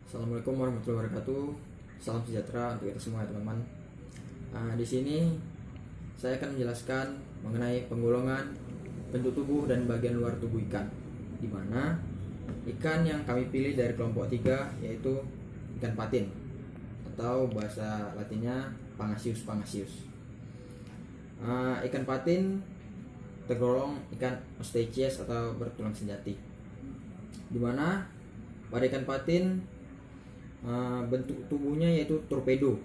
Assalamualaikum warahmatullahi wabarakatuh. Salam sejahtera untuk kita semua ya teman-teman. Di sini saya akan menjelaskan mengenai penggolongan bentuk tubuh dan bagian luar tubuh ikan. Di mana ikan yang kami pilih dari kelompok 3 yaitu ikan patin atau bahasa latinnya Pangasius pangasius. Ikan patin tergolong ikan Osteichthyes atau bertulang senjati. Di mana pada ikan patin bentuk tubuhnya yaitu torpedo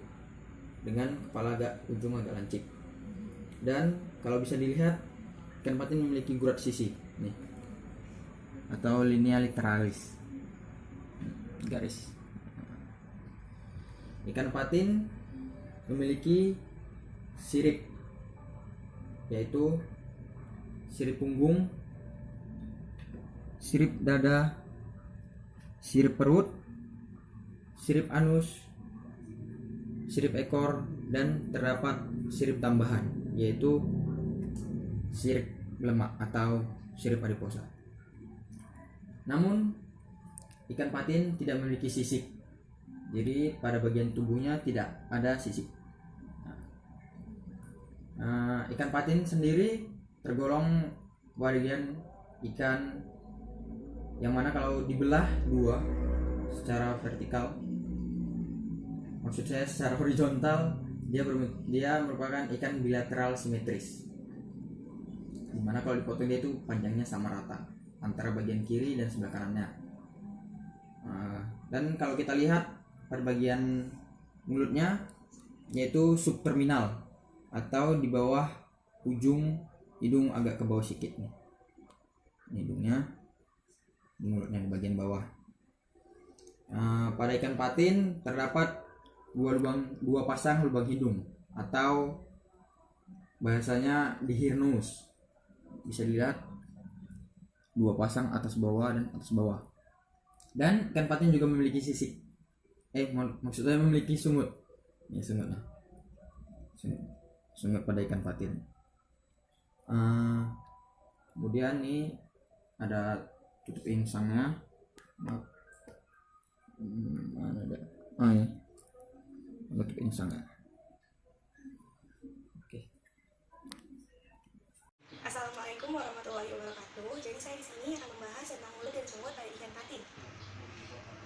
dengan kepala ujung agak lancip, dan kalau bisa dilihat ikan patin memiliki gurat sisi nih atau linea literalis, garis. Ikan patin memiliki sirip yaitu sirip punggung, sirip dada, sirip perut, sirip anus, sirip ekor, dan terdapat sirip tambahan yaitu sirip lemak atau sirip adiposa. Namun ikan patin tidak memiliki sisik, jadi pada bagian tubuhnya tidak ada sisik. Ikan patin sendiri tergolong bagian ikan yang mana kalau dibelah dua secara vertikal, maksud saya secara horizontal, dia merupakan ikan bilateral simetris, dimana kalau dipotong dia itu panjangnya sama rata antara bagian kiri dan sebelah kanannya. Dan kalau kita lihat pada bagian mulutnya yaitu subterminal atau di bawah ujung hidung agak ke bawah sedikit nih. Ini hidungnya, di mulutnya di bagian bawah. Pada ikan patin terdapat dua pasang lubang hidung atau bahasanya dihirnus. Bisa dilihat dua pasang atas bawah dan atas bawah. Dan ikan patin juga memiliki sisik. Maksudnya memiliki sungut. Ya, sungutnya. Sungut pada ikan patin. Kemudian nih ada tutup insangnya. Mana ada? Ya. Tutup insangnya. Oke. Assalamualaikum warahmatullahi wabarakatuh. Jadi saya di sini akan membahas tentang mulut dan sungut pada ikan patin.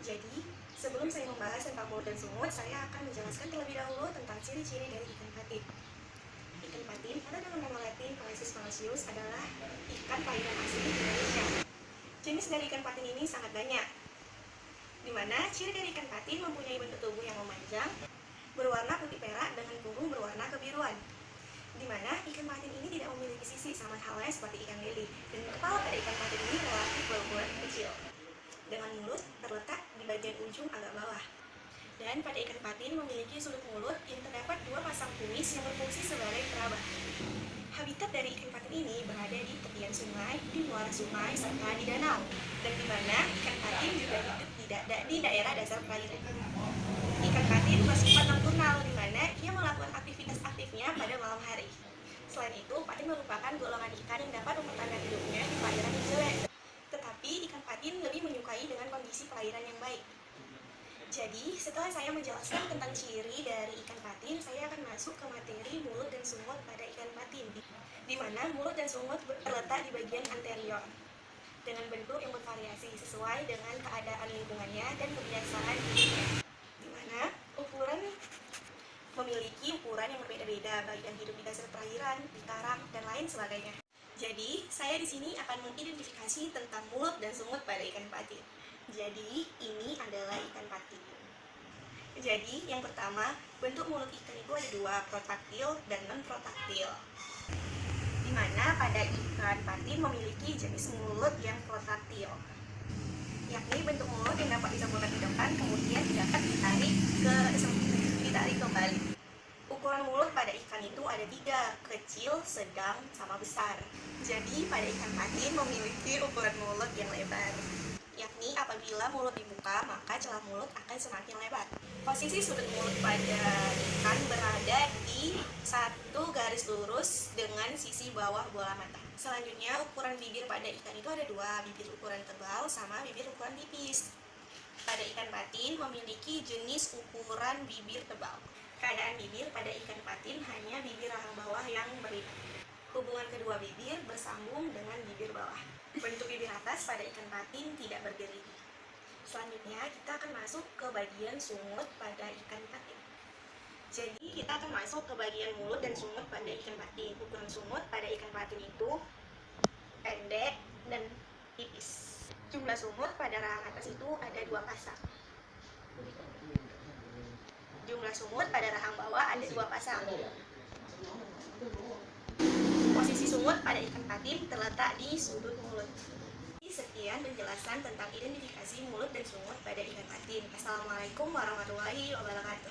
Jadi sebelum saya membahas tentang mulut dan sungut, saya akan menjelaskan terlebih dahulu tentang ciri-ciri dari ikan patin. Ikan patin atau dalam nama Latin Pangasius pangasius adalah ikan perairan asli di Indonesia. Jenis dari ikan patin ini sangat banyak, di mana ciri dari ikan patin mempunyai bentuk tubuh yang memanjang, berwarna putih perak dengan punggung berwarna kebiruan. Di mana ikan patin ini tidak memiliki sisi sama halnya seperti ikan lele, dan kepala pada ikan patin ini relatif berukuran kecil, dengan mulut terletak di bagian ujung agak bawah. Dan pada ikan patin memiliki sudut mulut yang terdapat dua pasang kumis yang berfungsi sebagai perabah. Habitat dari ikan patin ini berada di tepian sungai, di muara sungai, serta di danau, dan di mana ikan patin juga hidup di daerah dasar perairan. Ikan patin bersifat nokturnal, di mana ia melakukan aktivitas aktifnya pada malam hari. Selain itu, patin merupakan golongan ikan yang dapat mempertahankan hidupnya di perairan yang jelek. Tetapi ikan patin lebih menyukai dengan kondisi perairan yang baik. Jadi, setelah saya menjelaskan tentang ciri dari ikan patin, saya akan masuk ke materi mulut dan sungut pada ikan patin, di mana mulut dan sungut terletak di bagian anterior dengan bentuk yang bervariasi sesuai dengan keadaan lingkungannya dan kebiasaan hidupnya, di mana memiliki ukuran yang berbeda-beda, baik yang hidup di dasar perairan, di karang, dan lain sebagainya. Jadi, saya di sini akan mengidentifikasi tentang mulut dan sungut pada ikan patin. Jadi, ini adalah ikan patin. Jadi, yang pertama, bentuk mulut ikan itu ada dua, protraktil dan non-protraktil. Di mana pada ikan patin memiliki jenis mulut yang protraktil, yakni bentuk mulut yang dapat disambungkan di depan, kemudian dapat ditarik kembali. Ukuran mulut pada ikan itu ada tiga, kecil, sedang, sama besar. Jadi pada ikan patin memiliki ukuran mulut yang lebar, yakni apabila mulut dibuka maka celah mulut akan semakin lebar. Posisi sudut mulut pada ikan berada di satu garis lurus dengan sisi bawah bola mata. Selanjutnya ukuran bibir pada ikan itu ada dua, bibir ukuran tebal sama bibir ukuran tipis. pada ikan patin memiliki jenis ukuran bibir tebal. Keadaan bibir pada ikan patin hanya bibir rahang bawah yang berlipat. Hubungan kedua bibir bersambung dengan bibir bawah. Bentuk bibir atas pada ikan patin tidak bergerigi. Selanjutnya kita akan masuk ke bagian sungut pada ikan patin. Jadi kita akan masuk ke bagian mulut dan sungut pada ikan patin. Ukuran sungut pada ikan patin itu pendek dan tipis. Jumlah sungut pada rahang atas itu ada 2 pasang. Jumlah sungut pada rahang bawah ada 2 pasang. Posisi sungut pada ikan patin terletak di sudut mulut. Sekian penjelasan tentang identifikasi mulut dan sungut pada ikan patin. Assalamualaikum warahmatullahi wabarakatuh.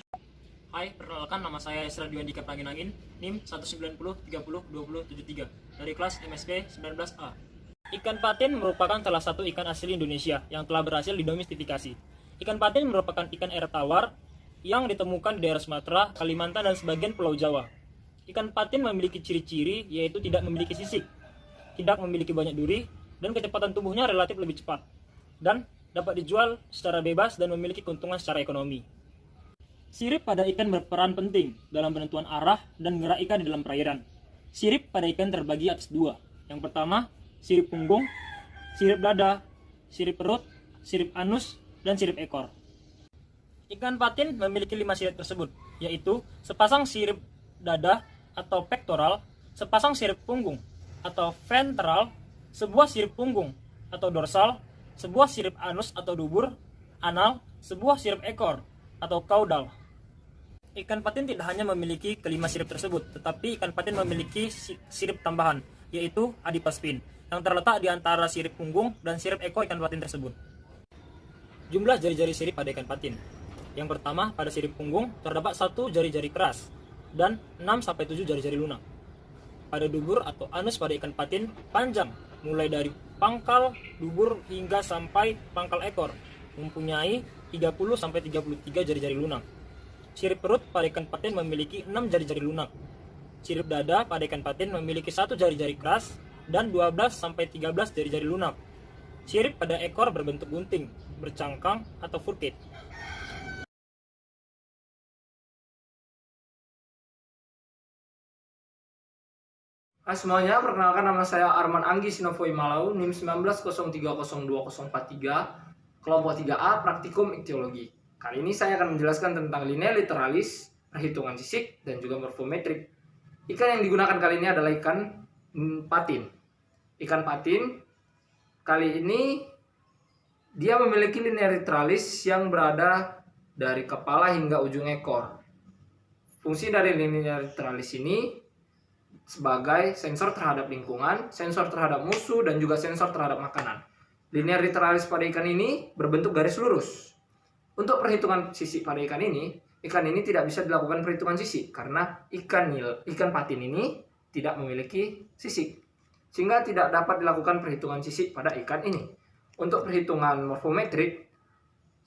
Hai, perkenalkan nama saya Esra Dwiandika Pranginangin, NIM 190302073 dari kelas MSP 19A. Ikan patin merupakan salah satu ikan asli Indonesia yang telah berhasil didomestifikasi. Ikan patin merupakan ikan air tawar yang ditemukan di daerah Sumatera, Kalimantan, dan sebagian Pulau Jawa. Ikan patin memiliki ciri-ciri yaitu tidak memiliki sisik, tidak memiliki banyak duri, dan kecepatan tubuhnya relatif lebih cepat, dan dapat dijual secara bebas dan memiliki keuntungan secara ekonomi. Sirip pada ikan berperan penting dalam penentuan arah dan gerak ikan di dalam perairan. Sirip pada ikan terbagi atas 2. Yang pertama, sirip punggung, sirip dada, sirip perut, sirip anus, dan sirip ekor. Ikan patin memiliki 5 sirip tersebut, yaitu sepasang sirip dada atau pektoral, sepasang sirip punggung atau ventral, sebuah sirip punggung atau dorsal, sebuah sirip anus atau dubur, anal, sebuah sirip ekor atau caudal. Ikan patin tidak hanya memiliki kelima sirip tersebut, tetapi ikan patin memiliki sirip tambahan, yaitu adipaspin, yang terletak di antara sirip punggung dan sirip ekor ikan patin tersebut. Jumlah jari-jari sirip pada ikan patin. Yang pertama, pada sirip punggung terdapat 1 jari-jari keras dan 6-7 jari-jari lunak. Pada dubur atau anus pada ikan patin panjang, mulai dari pangkal dubur hingga sampai pangkal ekor, mempunyai 30-33 jari-jari lunak. Sirip perut pada ikan patin memiliki 6 jari-jari lunak. Sirip dada pada ikan patin memiliki 1 jari-jari keras dan 12-13 jari-jari lunak. Sirip pada ekor berbentuk gunting, bercangkang atau furcate. Hai semuanya, perkenalkan nama saya Arman Anggi Sinovoi Malau, NIM 190302043, kelompok 3A, praktikum ichthyoologi. Kali ini saya akan menjelaskan tentang linea literalis, perhitungan sisik, dan juga morfometrik. Ikan yang digunakan kali ini adalah ikan patin. Ikan patin kali ini dia memiliki linea literalis yang berada dari kepala hingga ujung ekor. Fungsi dari linea literalis ini sebagai sensor terhadap lingkungan, sensor terhadap musuh, dan juga sensor terhadap makanan. Linea literalis pada ikan ini berbentuk garis lurus. Untuk perhitungan sisik pada ikan ini tidak bisa dilakukan perhitungan sisik karena ikan patin ini tidak memiliki sisik, sehingga tidak dapat dilakukan perhitungan sisik pada ikan ini. Untuk perhitungan morfometrik,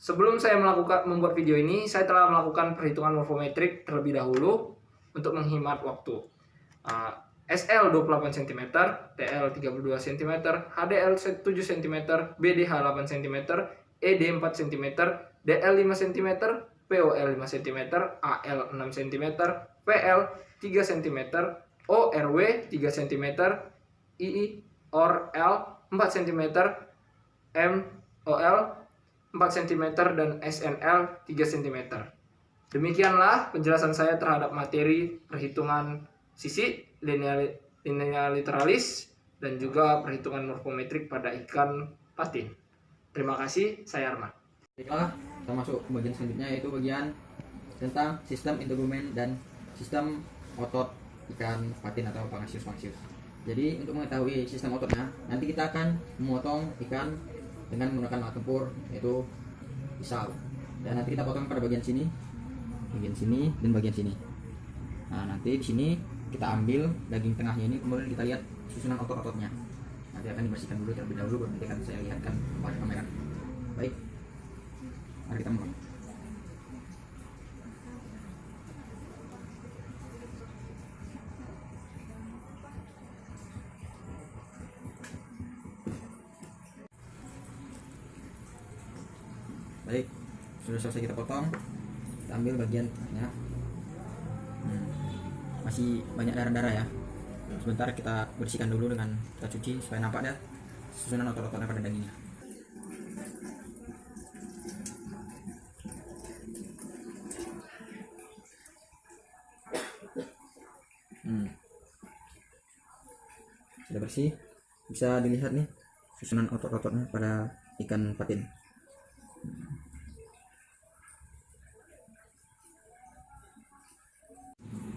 sebelum saya membuat video ini, saya telah melakukan perhitungan morfometrik terlebih dahulu untuk menghemat waktu. SL 28 cm, TL 32 cm, HDL 7 cm, BDH 8 cm, ED 4 cm, DL 5 cm, POL 5 cm, AL 6 cm, PL 3 cm, ORW 3 cm, IORL 4 cm, MOL 4 cm, dan SNL 3 cm. Demikianlah penjelasan saya terhadap materi perhitungan sisik, linea literalis, dan juga perhitungan morfometrik pada ikan patin. Terima kasih, saya Arman. Baiklah, kita masuk ke bagian selanjutnya, yaitu bagian tentang sistem integumen dan sistem otot ikan patin atau Pangasius. Jadi untuk mengetahui sistem ototnya, nanti kita akan memotong ikan dengan menggunakan alat tempur, yaitu pisau. Dan nanti kita potong pada bagian sini, dan bagian sini. Nah, nanti di sini kita ambil daging tengahnya ini, kemudian kita lihat susunan otot-ototnya. Nanti akan dibersihkan dulu terlebih dahulu, baru nanti akan saya lihatkan pada kamera. Baik, mari kita mulai. Baik, sudah selesai kita potong. Kita ambil bagian tengahnya. Masih banyak darah-darah ya. Sebentar kita bersihkan dulu dengan kita cuci supaya nampak ya susunan otot-ototnya pada dagingnya. Sudah bersih, bisa dilihat nih susunan otot-ototnya pada ikan patin.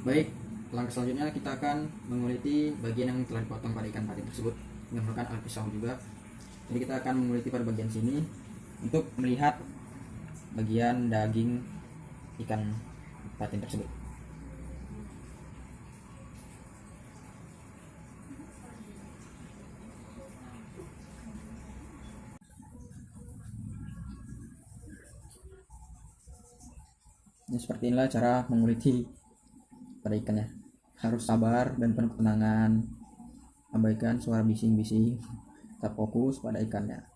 Baik, langkah selanjutnya kita akan menguliti bagian yang telah dipotong pada ikan patin tersebut menggunakan alat pisau juga. Jadi kita akan menguliti pada bagian sini untuk melihat bagian daging ikan patin tersebut. Ini seperti inilah cara menguliti pada ikannya. Harus sabar dan penuh ketenangan. Abaikan suara bising-bising. Tetap fokus pada ikannya.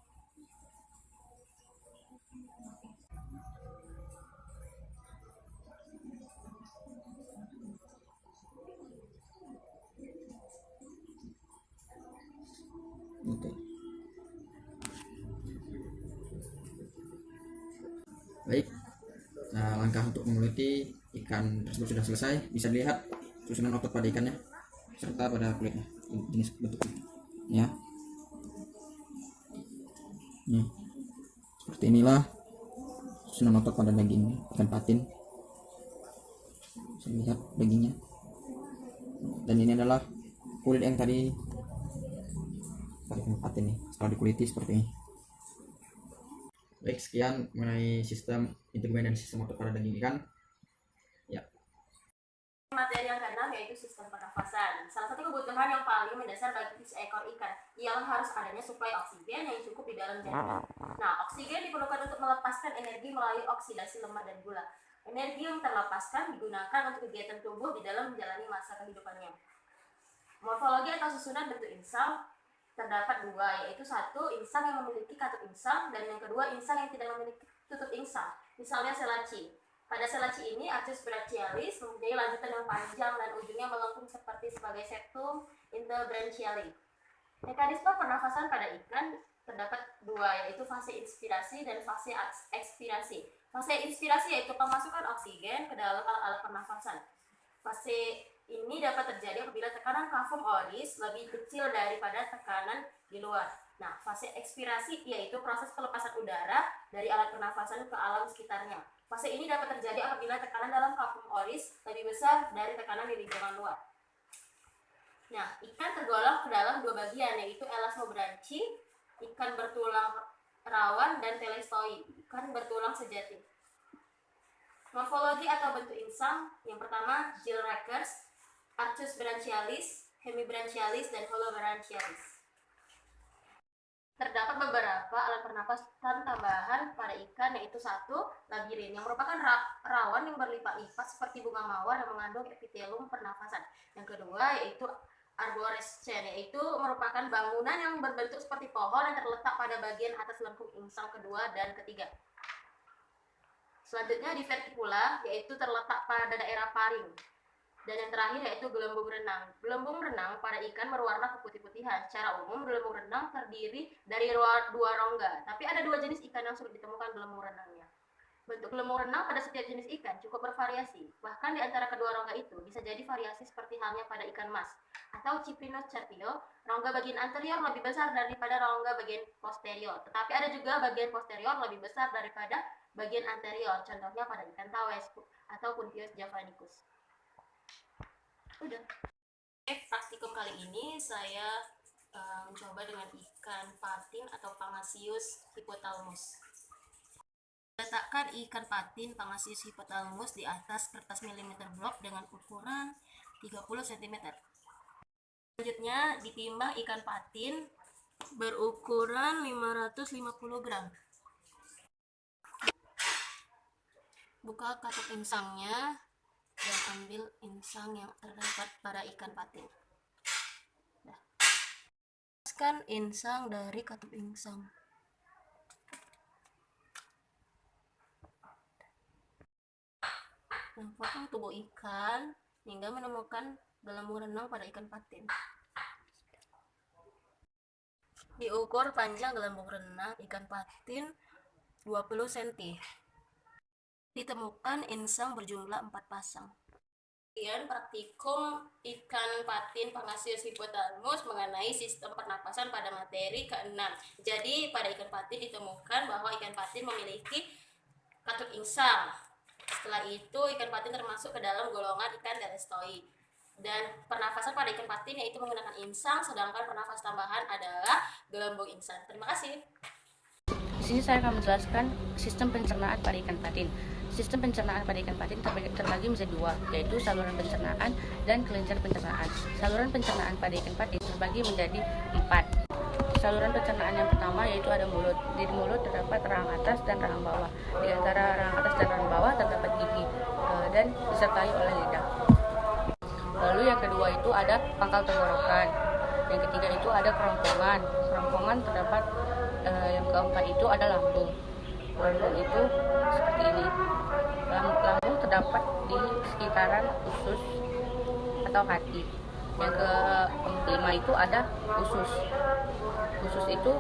Oke. Baik. Nah, langkah untuk menguliti ikan tersebut sudah selesai. Bisa dilihat susunan otot pada ikannya serta pada kulitnya, jenis bentuknya ya. Seperti inilah susunan otot pada daging ikan patin. Bisa lihat dagingnya. Dan ini adalah kulit yang tadi pada ikan patin nih, setelah dikuliti seperti ini. Baik, sekian mengenai sistem integumen dan sistem otot pada daging ikan. Ya. Materi yang keenam yaitu sistem pernafasan. Salah satu kebutuhan yang paling mendasar bagi seekor ikan ialah harus adanya suplai oksigen yang cukup di dalam jaringan. Nah, oksigen diperlukan untuk melepaskan energi melalui oksidasi lemak dan gula. Energi yang terlepaskan digunakan untuk kegiatan tubuh di dalam menjalani masa kehidupannya. Morfologi atau susunan bentuk insang terdapat dua, yaitu satu insang yang memiliki katup insang dan yang kedua insang yang tidak memiliki tutup insang. Misalnya selaci. Pada selaci ini arcus brachialis mempunyai lanjutan yang panjang dan ujungnya melengkung sebagai septum interbranchiale. Mekanisme pernafasan pada ikan terdapat dua, yaitu fase inspirasi dan fase ekspirasi. Fase inspirasi yaitu pemasukan oksigen ke dalam alat pernafasan. Fase ini dapat terjadi apabila tekanan kafum oris lebih kecil daripada tekanan di luar. Nah, fase ekspirasi yaitu proses pelepasan udara dari alat pernafasan ke alam sekitarnya. Fase ini dapat terjadi apabila tekanan dalam kafum oris lebih besar dari tekanan di lingkungan luar. Nah, ikan tergolong ke dalam dua bagian, yaitu elasmobranchi, ikan bertulang rawan, dan telestoid, ikan bertulang sejati. Morfologi atau bentuk insang, yang pertama gillrakers, arcus branchialis, hemibranchialis, dan holobranchialis. Terdapat beberapa alat pernapasan tambahan pada ikan, yaitu satu, labirin, yang merupakan rawan yang berlipat-lipat seperti bunga mawar yang mengandung epitelum pernafasan. Yang kedua yaitu arborescens, yaitu merupakan bangunan yang berbentuk seperti pohon yang terletak pada bagian atas lengkung insang kedua dan ketiga. Selanjutnya diverticula, yaitu terletak pada daerah paring. Dan yang terakhir yaitu gelembung renang. Gelembung renang pada ikan berwarna keputih-putihan. Secara umum gelembung renang terdiri dari dua rongga, tapi ada dua jenis ikan yang sulit ditemukan gelembung renangnya. Bentuk gelembung renang pada setiap jenis ikan cukup bervariasi. Bahkan di antara kedua rongga itu bisa jadi variasi seperti halnya pada ikan mas atau Cyprinocertio, rongga bagian anterior lebih besar daripada rongga bagian posterior. Tetapi ada juga bagian posterior lebih besar daripada bagian anterior, contohnya pada ikan tawes atau Puntius javanicus. Udah. Praktikum kali ini saya mencoba dengan ikan patin atau Pangasius hypothalamus. Letakkan ikan patin Pangasius hypothalamus di atas kertas milimeter blok dengan ukuran 30 cm. Selanjutnya ditimbang ikan patin berukuran 550 gram. Buka katup insangnya dan ambil insang yang terdapat pada ikan patin. Lepaskan insang dari katup insang. memotong tubuh ikan hingga menemukan gelembung renang pada ikan patin. Diukur panjang gelembung renang ikan patin 20 cm. Ditemukan insang berjumlah 4 pasang. Kemudian praktikum ikan patin Pangasius hypothalamus mengenai sistem pernapasan pada materi ke-6. Jadi pada ikan patin ditemukan bahwa ikan patin memiliki katup insang. Setelah itu ikan patin termasuk ke dalam golongan ikan terestoid. Dan pernafasan pada ikan patin yaitu menggunakan insang, sedangkan pernafas tambahan adalah gelembung insang. Terima kasih. Di sini saya akan menjelaskan sistem pencernaan pada ikan patin. Sistem pencernaan pada ikan patin terbagi menjadi dua, yaitu saluran pencernaan dan kelenjar pencernaan. Saluran pencernaan pada ikan patin terbagi menjadi 4. Saluran pencernaan yang pertama yaitu ada mulut. Di mulut terdapat rahang atas dan rahang bawah. Di antara rahang atas dan rahang bawah terdapat gigi dan disertai oleh lidah. Lalu yang kedua itu ada pangkal tenggorokan. Yang ketiga itu ada kerongkongan. Kerongkongan terdapat yang keempat itu ada lambung. Lambung itu seperti ini. Lambung terdapat di sekitaran usus atau hati. Yang kelima itu ada usus. Usus itu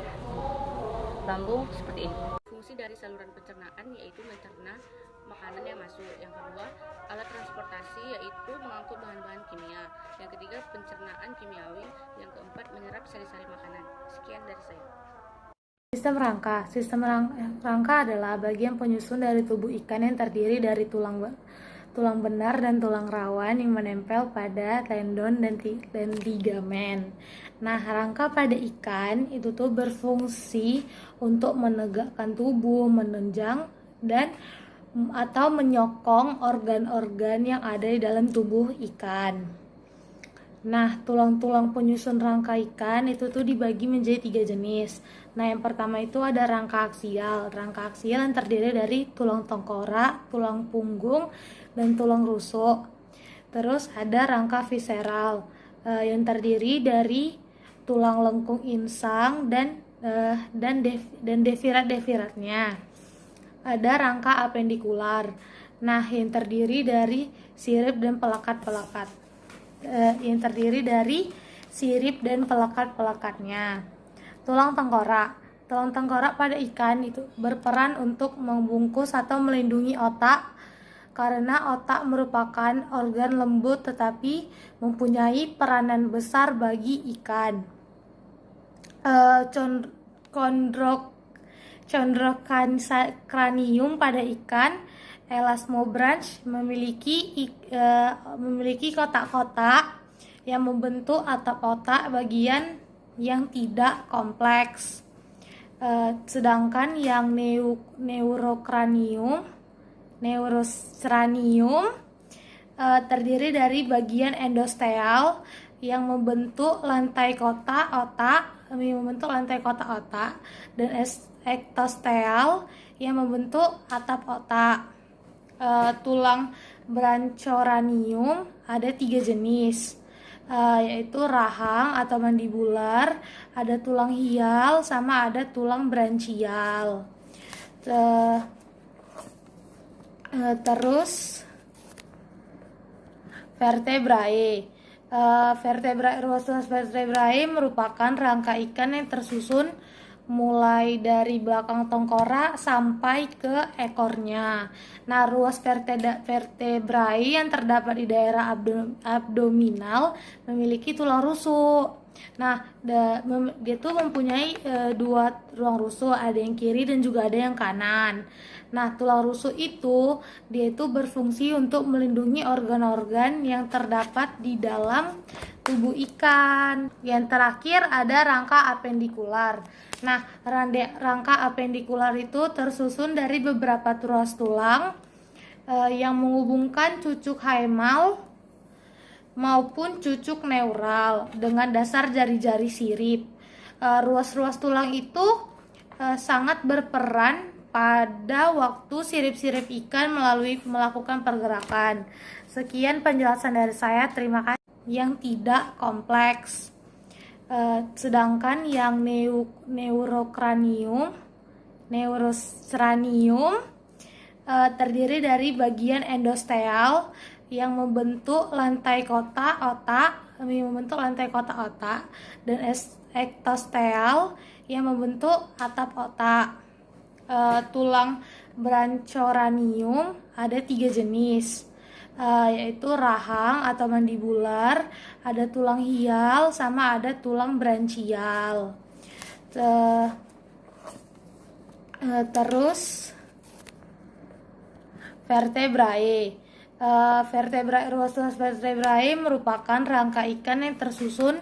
lambung seperti ini. Fungsi dari saluran pencernaan yaitu mencerna makanan yang masuk. Yang kedua, alat transportasi yaitu mengangkut bahan-bahan kimia. Yang ketiga, pencernaan kimiawi. Yang keempat, menyerap sari-sari makanan. Sekian dari saya. Sistem rangka. Sistem rangka adalah bagian penyusun dari tubuh ikan yang terdiri dari tulang benar dan tulang rawan yang menempel pada tendon dan ligamen. Nah, rangka pada ikan itu tuh berfungsi untuk menegakkan tubuh, menunjang dan atau menyokong organ-organ yang ada di dalam tubuh ikan. Nah, tulang-tulang penyusun rangka ikan itu tuh dibagi menjadi 3 jenis. Nah, yang pertama itu ada rangka aksial. Rangka aksial yang terdiri dari tulang tengkorak, tulang punggung, dan tulang rusuk. Terus ada rangka visceral yang terdiri dari tulang lengkung insang dan devirat-deviratnya. Ada rangka apendikular. Nah, yang terdiri dari sirip dan pelekat-pelekat. Pelekat-pelekatnya. Tulang tengkorak pada ikan itu berperan untuk membungkus atau melindungi otak karena otak merupakan organ lembut tetapi mempunyai peranan besar bagi ikan. Chondrocranium pada ikan Elasmobranch memiliki kotak-kotak yang membentuk atap otak bagian yang tidak kompleks. Sedangkan yang neurocranium terdiri dari bagian endosteal yang membentuk lantai kotak otak dan ectosteal yang membentuk atap otak. Tulang branchoranium ada 3 jenis, yaitu rahang atau mandibular, ada tulang hial, sama ada tulang branchial. Terus vertebrae. Ruas-ruas vertebrae merupakan rangka ikan yang tersusun mulai dari belakang tengkorak sampai ke ekornya. Nah, ruas vertebrae yang terdapat di daerah abdominal memiliki tulang rusuk. Nah, dia tuh mempunyai 2 ruang rusuk, ada yang kiri dan juga ada yang kanan. Nah, tulang rusuk itu dia itu berfungsi untuk melindungi organ-organ yang terdapat di dalam tubuh ikan. Yang terakhir ada rangka apendikular. Nah, rangka apendikular itu tersusun dari beberapa ruas tulang yang menghubungkan cucuk hymal maupun cucuk neural dengan dasar jari-jari sirip. Ruas-ruas tulang itu sangat berperan pada waktu sirip-sirip ikan melakukan pergerakan. Sekian penjelasan dari saya, terima kasih. Yang tidak kompleks. Sedangkan yang neurocranium terdiri dari bagian endosteal yang membentuk lantai kotak otak dan ektosteal yang membentuk atap otak. Tulang branchioranium ada 3 jenis, yaitu rahang atau mandibular, ada tulang hial, sama ada tulang branchial. Terus vertebrae. Vertebrae Ruostomus vertebrae merupakan rangka ikan yang tersusun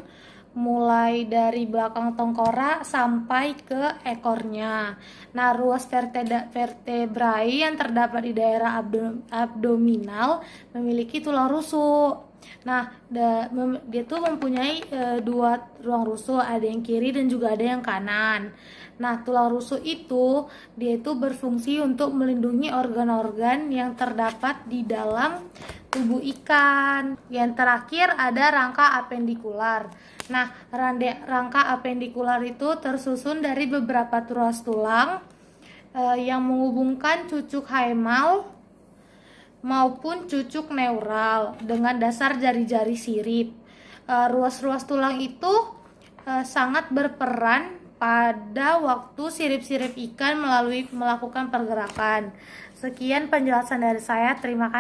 mulai dari belakang tengkorak sampai ke ekornya. Nah, ruas vertebrae yang terdapat di daerah abdominal memiliki tulang rusuk. Nah, dia tuh mempunyai 2 ruang rusuk, ada yang kiri dan juga ada yang kanan. Nah, tulang rusuk itu dia itu berfungsi untuk melindungi organ-organ yang terdapat di dalam tubuh ikan. Yang terakhir ada rangka apendikular. Nah, rangka apendikular itu tersusun dari beberapa ruas tulang yang menghubungkan cucuk hymal maupun cucuk neural dengan dasar jari-jari sirip. Ruas-ruas tulang itu sangat berperan pada waktu sirip-sirip ikan melakukan pergerakan. Sekian penjelasan dari saya. Terima kasih.